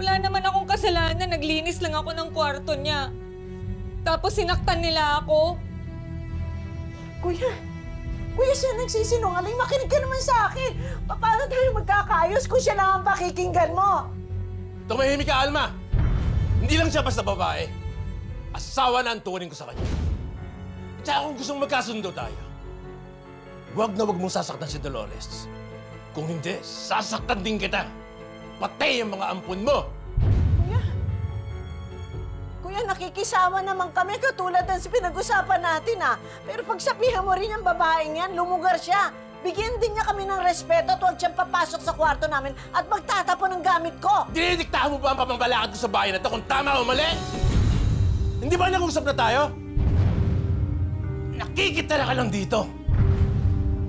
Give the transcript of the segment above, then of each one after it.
Wala naman akong kasalanan. Naglinis lang ako ng kwarto niya. Tapos sinaktan nila ako. Kuya siya nagsisinungaling. Makinig ka naman sa akin. Paano tayo magkakaayos kung siya lang ang pakikinggan mo? Tumahimik ka, Alma! Hindi lang siya basta babae. Asawa na ang tuwanin ko sa kanya. At saka kung gustong magkasundo tayo, huwag na huwag mong sasaktan si Dolores. Kung hindi, sasaktan din kita. Patay ang mga ampun mo! Kuya, nakikisama naman kami katulad ng pinag-usapan natin, ha? Pero pagsabihan mo rin yung babaeng yan, lumugar siya. Bigyan din niya kami ng respeto at huwag siyang papasok sa kwarto namin at magtatapon ng gamit ko. Dinidiktahan mo ba ang pamambalakad ko sa bahay na to kung tama o mali? Hindi ba nag-usap na tayo? Nakikitala ka lang dito.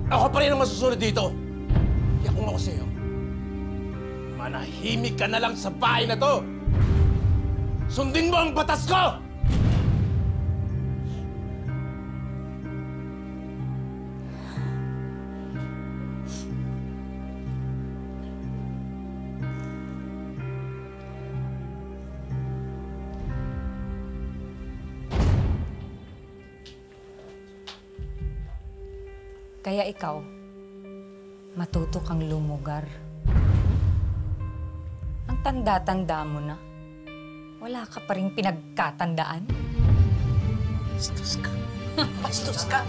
Ako pa rin ang masusunod dito. Kaya kung ako sa'yo, manahimik ka na lang sa bahay na to. Sundin mo ang batas ko! Kaya ikaw, matuto kang lumugar. Ang tanda-tanda mo na. Wala ka pa rin pinagkatandaan? Bastos ka. Bastos ka.